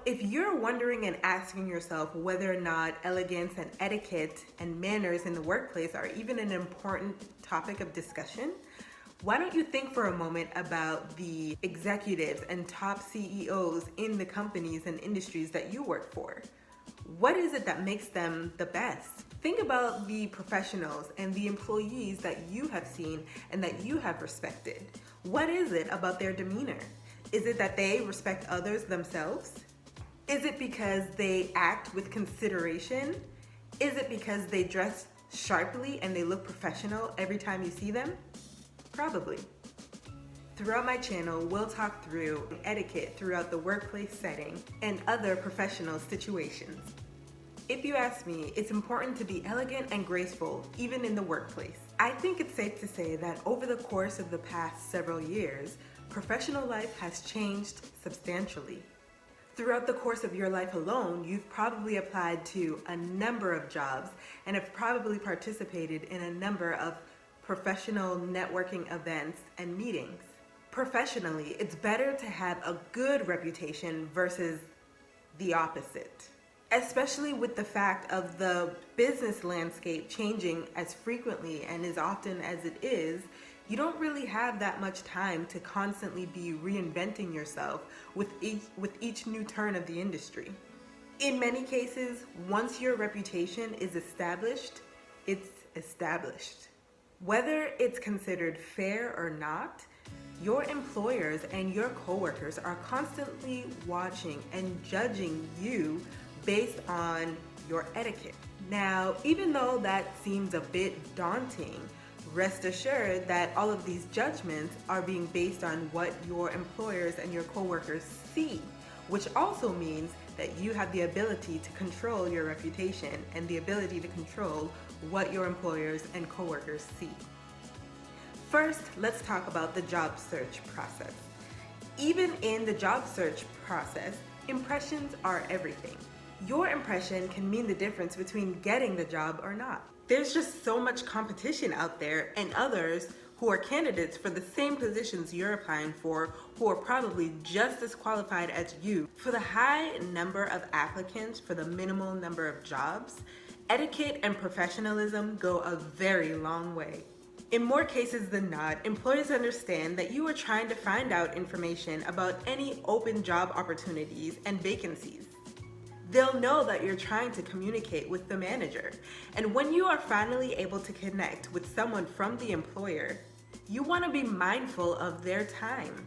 If you're wondering and asking yourself whether or not elegance and etiquette and manners in the workplace are even an important topic of discussion, why don't you think for a moment about the executives and top CEOs in the companies and industries that you work for? What is it that makes them the best? Think about the professionals and the employees that you have seen and that you have respected. What is it about their demeanor? Is it that they respect others themselves? Is it because they act with consideration? Is it because they dress sharply and they look professional every time you see them? Probably. Throughout my channel, we'll talk through etiquette throughout the workplace setting and other professional situations. If you ask me, it's important to be elegant and graceful, even in the workplace. I think it's safe to say that over the course of the past several years, professional life has changed substantially. Throughout the course of your life alone, you've probably applied to a number of jobs and have probably participated in a number of professional networking events and meetings. Professionally, it's better to have a good reputation versus the opposite, especially with the fact of the business landscape changing as frequently and as often as it is. You don't really have that much time to constantly be reinventing yourself with each new turn of the industry. In many cases, once your reputation is established, it's established. Whether it's considered fair or not, your employers and your coworkers are constantly watching and judging you based on your etiquette. Now, even though that seems a bit daunting, rest assured that all of these judgments are being based on what your employers and your coworkers see, which also means that you have the ability to control your reputation and the ability to control what your employers and coworkers see. First, let's talk about the job search process. Even in the job search process, impressions are everything. Your impression can mean the difference between getting the job or not. There's just so much competition out there, and others who are candidates for the same positions you're applying for who are probably just as qualified as you. For the high number of applicants for the minimal number of jobs, etiquette and professionalism go a very long way. In more cases than not, employers understand that you are trying to find out information about any open job opportunities and vacancies. They'll know that you're trying to communicate with the manager. And when you are finally able to connect with someone from the employer, you want to be mindful of their time.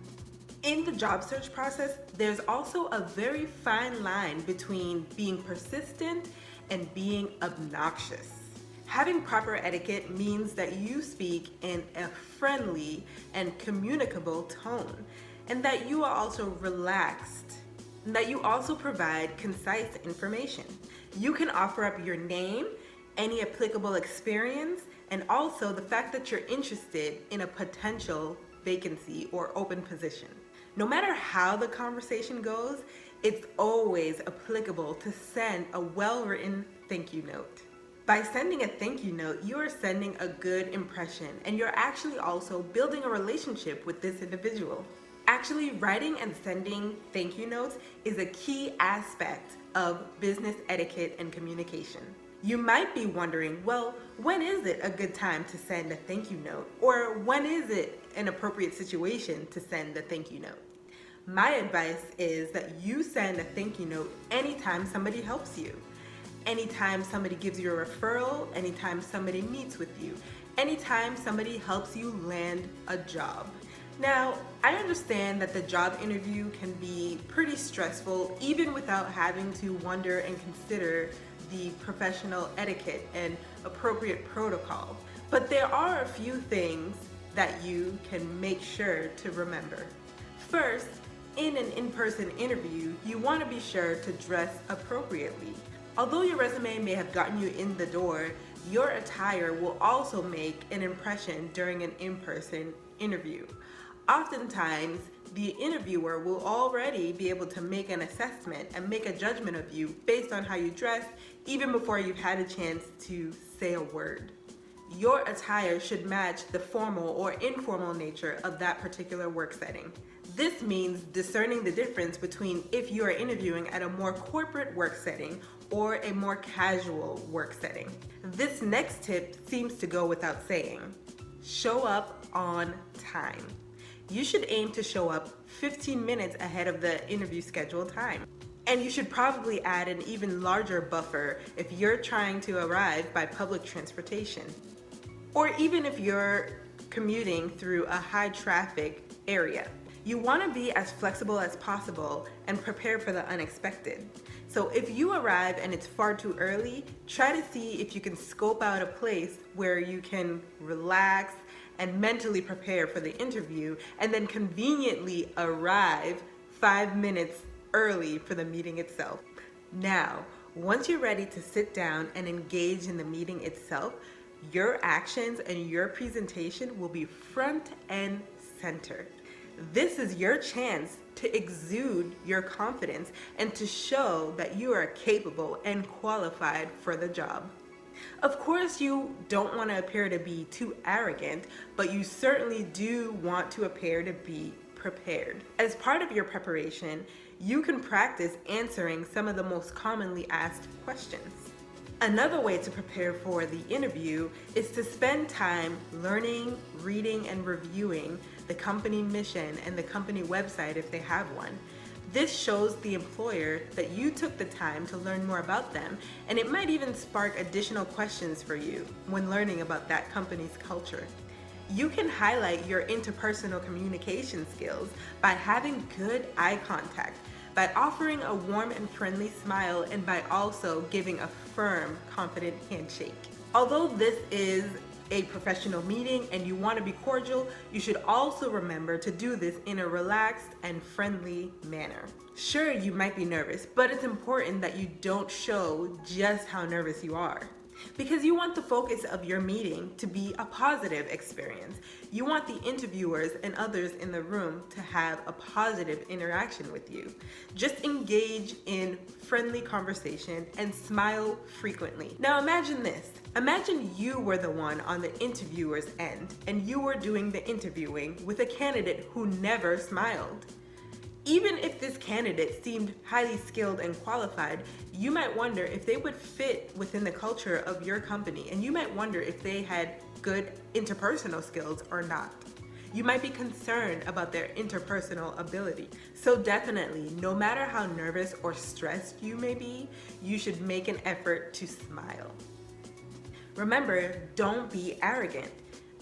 In the job search process, there's also a very fine line between being persistent and being obnoxious. Having proper etiquette means that you speak in a friendly and communicable tone, and that you are also relaxed, and that you also provide concise information. You can offer up your name, any applicable experience, and also the fact that you're interested in a potential vacancy or open position. No matter how the conversation goes, it's always applicable to send a well-written thank you note. By sending a thank you note, you are sending a good impression, and you're actually also building a relationship with this individual. Actually, writing and sending thank you notes is a key aspect of business etiquette and communication. You might be wondering, well, when is it a good time to send a thank you note? Or when is it an appropriate situation to send a thank you note? My advice is that you send a thank you note anytime somebody helps you. Anytime somebody gives you a referral, anytime somebody meets with you, anytime somebody helps you land a job. Now, I understand that the job interview can be pretty stressful even without having to wonder and consider the professional etiquette and appropriate protocol. But there are a few things that you can make sure to remember. First, in an in-person interview, you want to be sure to dress appropriately. Although your resume may have gotten you in the door, your attire will also make an impression during an in-person interview. Oftentimes, the interviewer will already be able to make an assessment and make a judgment of you based on how you dress, even before you've had a chance to say a word. Your attire should match the formal or informal nature of that particular work setting. This means discerning the difference between if you are interviewing at a more corporate work setting or a more casual work setting. This next tip seems to go without saying. Show up on time. You should aim to show up 15 minutes ahead of the interview scheduled time. And you should probably add an even larger buffer if you're trying to arrive by public transportation. Or even if you're commuting through a high traffic area. You want to be as flexible as possible and prepare for the unexpected. So if you arrive and it's far too early, try to see if you can scope out a place where you can relax and mentally prepare for the interview, and then conveniently arrive 5 minutes early for the meeting itself. Now, once you're ready to sit down and engage in the meeting itself, your actions and your presentation will be front and center. This is your chance to exude your confidence and to show that you are capable and qualified for the job. Of course, you don't want to appear to be too arrogant, but you certainly do want to appear to be prepared. As part of your preparation, you can practice answering some of the most commonly asked questions. Another way to prepare for the interview is to spend time learning, reading, and reviewing the company mission and the company website if they have one. This shows the employer that you took the time to learn more about them, and it might even spark additional questions for you when learning about that company's culture. You can highlight your interpersonal communication skills by having good eye contact, by offering a warm and friendly smile, and by also giving a firm, confident handshake. Although this is a professional meeting and you want to be cordial, you should also remember to do this in a relaxed and friendly manner. Sure, you might be nervous, but it's important that you don't show just how nervous you are, because you want the focus of your meeting to be a positive experience. You want the interviewers and others in the room to have a positive interaction with you. Just engage in friendly conversation and smile frequently. Now imagine this. Imagine you were the one on the interviewer's end and you were doing the interviewing with a candidate who never smiled. Even if this candidate seemed highly skilled and qualified, you might wonder if they would fit within the culture of your company, and you might wonder if they had good interpersonal skills or not. You might be concerned about their interpersonal ability. So definitely, no matter how nervous or stressed you may be, you should make an effort to smile. Remember, don't be arrogant.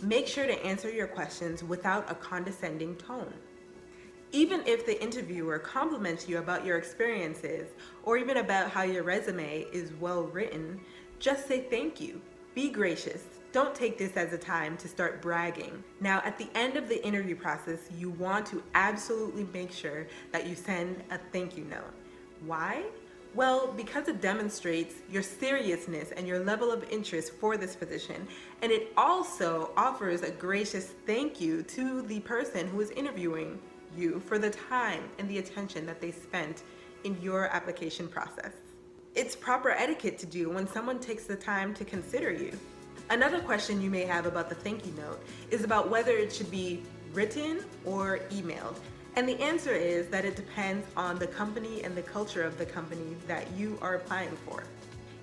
Make sure to answer your questions without a condescending tone. Even if the interviewer compliments you about your experiences or even about how your resume is well written, just say thank you. Be gracious. Don't take this as a time to start bragging. Now, at the end of the interview process, you want to absolutely make sure that you send a thank you note. Why? Well, because it demonstrates your seriousness and your level of interest for this position, and it also offers a gracious thank you to the person who is interviewing you for the time and the attention that they spent in your application process. It's proper etiquette to do when someone takes the time to consider you. Another question you may have about the thank you note is about whether it should be written or emailed. And the answer is that it depends on the company and the culture of the company that you are applying for.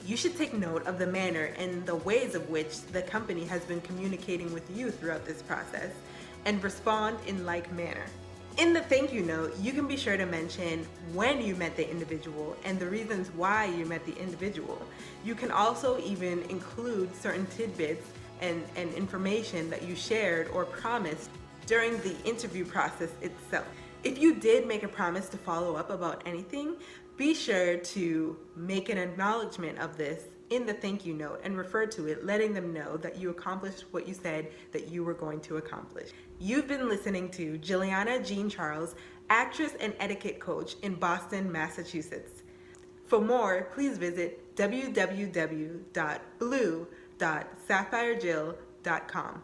You should take note of the manner and the ways of which the company has been communicating with you throughout this process and respond in like manner. In the thank you note, you can be sure to mention when you met the individual and the reasons why you met the individual. You can also even include certain tidbits and information that you shared or promised during the interview process itself. If you did make a promise to follow up about anything, be sure to make an acknowledgement of this in the thank you note and refer to it, letting them know that you accomplished what you said that you were going to accomplish. You've been listening to Juliana Jean Charles, actress and etiquette coach in Boston, Massachusetts. For more, please visit www.blue.sapphirejill.com.